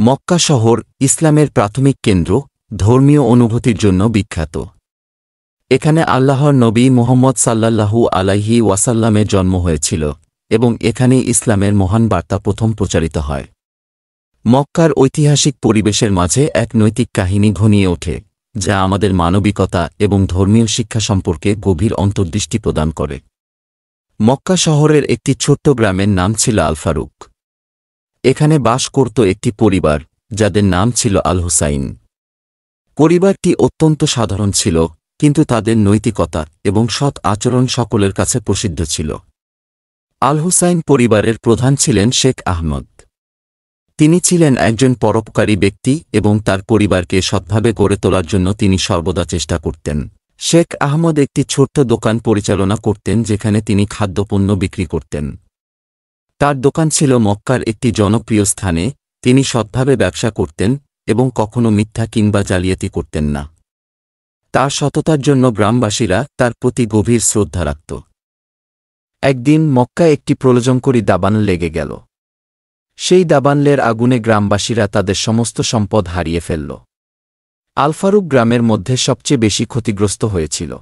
মক্কা শহর ইসলামের প্রাথমিক কেন্দ্র, ধর্মীয় অনুভূতির জন্য বিখ্যাত। এখানে আল্লাহর নবী মুহাম্মদ সাল্লাল্লাহু আলাইহি ওয়াসাল্লামের জন্ম হয়েছিল এবং এখানেই ইসলামের মহান বার্তা প্রথম প্রচারিত হয়। মক্কার ঐতিহাসিক পরিবেশের মাঝে এক নৈতিক কাহিনী ঘনিয়ে ওঠে, যা আমাদের মানবিকতা এবং ধর্মীয় শিক্ষা সম্পর্কে গভীর অন্তর্দৃষ্টি প্রদান করে। মক্কা শহরের একটি ছোট্ট গ্রামের নাম ছিল আল ফারুক। এখানে বাস করত একটি পরিবার, যাদের নাম ছিল আল হুসাইন। পরিবারটি অত্যন্ত সাধারণ ছিল, কিন্তু তাদের নৈতিকতা এবং সৎ আচরণ সকলের কাছে প্রসিদ্ধ ছিল। আল হুসাইন পরিবারের প্রধান ছিলেন শেখ আহমদ। তিনি ছিলেন একজন পরোপকারী ব্যক্তি এবং তার পরিবারকে সৎভাবে গড়ে তোলার জন্য তিনি সর্বদা চেষ্টা করতেন। শেখ আহমদ একটি ছোট্ট দোকান পরিচালনা করতেন যেখানে তিনি খাদ্যপণ্য বিক্রি করতেন। তার দোকান ছিল মক্কার একটি জনপ্রিয় স্থানে। তিনি সৎভাবে ব্যবসা করতেন এবং কখনো মিথ্যা কিংবা জালিয়াতি করতেন না। তার সততার জন্য গ্রামবাসীরা তার প্রতি গভীর শ্রদ্ধা রাখত। একদিন মক্কায় একটি প্রলয়ঙ্করী দাবানল লেগে গেল। সেই দাবানলের আগুনে গ্রামবাসীরা তাদের সমস্ত সম্পদ হারিয়ে ফেলল। আল ফারুক গ্রামের মধ্যে সবচেয়ে বেশি ক্ষতিগ্রস্ত হয়েছিল।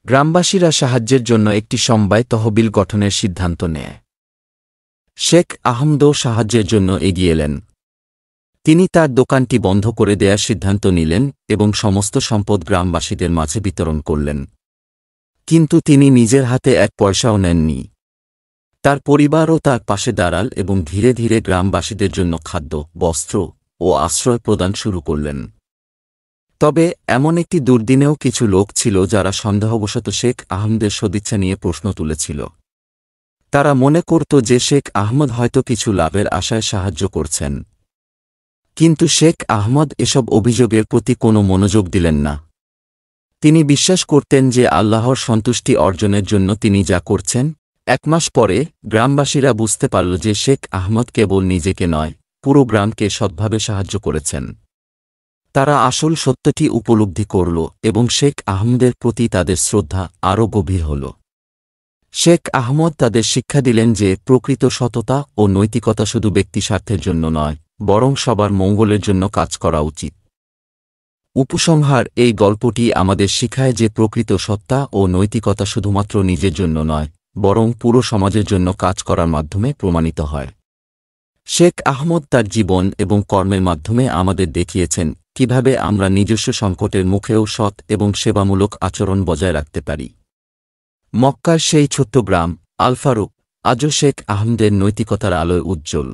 গ্রামবাসীরা সাহায্যের জন্য একটি সমবায় তহবিল গঠনের সিদ্ধান্ত নেয়। শেখ আহমদও সাহায্যের জন্য এগিয়ে এলেন। তিনি তার দোকানটি বন্ধ করে দেয়ার সিদ্ধান্ত নিলেন এবং সমস্ত সম্পদ গ্রামবাসীদের মাঝে বিতরণ করলেন। কিন্তু তিনি নিজের হাতে এক পয়সাও নেননি। তার পরিবারও তার পাশে দাঁড়াল এবং ধীরে ধীরে গ্রামবাসীদের জন্য খাদ্য, বস্ত্র ও আশ্রয় প্রদান শুরু করলেন। তবে এমন একটি দুর্দিনেও কিছু লোক ছিল যারা সন্দেহবশত শেখ আহমদের সদিচ্ছা নিয়ে প্রশ্ন তুলেছিল। তারা মনে করত যে শেখ আহমদ হয়তো কিছু লাভের আশায় সাহায্য করছেন। কিন্তু শেখ আহমদ এসব অভিযোগের প্রতি কোনো মনোযোগ দিলেন না। তিনি বিশ্বাস করতেন যে আল্লাহর সন্তুষ্টি অর্জনের জন্য তিনি যা করছেন। এক মাস পরে গ্রামবাসীরা বুঝতে পারল যে শেখ আহমদ কেবল নিজেকে নয়, পুরো গ্রামকে সৎভাবে সাহায্য করেছেন। তারা আসল সত্যটি উপলব্ধি করল এবং শেখ আহমদের প্রতি তাদের শ্রদ্ধা আরও গভীর হল। শেখ আহমদ তাদের শিক্ষা দিলেন যে প্রকৃত সততা ও নৈতিকতা শুধু ব্যক্তিস্বার্থের জন্য নয়, বরং সবার মঙ্গলের জন্য কাজ করা উচিত। উপসংহার: এই গল্পটি আমাদের শিখায় যে প্রকৃত সত্তা ও নৈতিকতা শুধুমাত্র নিজের জন্য নয়, বরং পুরো সমাজের জন্য কাজ করার মাধ্যমে প্রমাণিত হয়। শেখ আহমদ তার জীবন এবং কর্মের মাধ্যমে আমাদের দেখিয়েছেন কিভাবে আমরা নিজস্ব সংকটের মুখেও সৎ এবং সেবামূলক আচরণ বজায় রাখতে পারি। মক্কার সেই ছোট্ট গ্রাম আল ফারুক আজও শেখ আহমদের নৈতিকতার আলোয় উজ্জ্বল।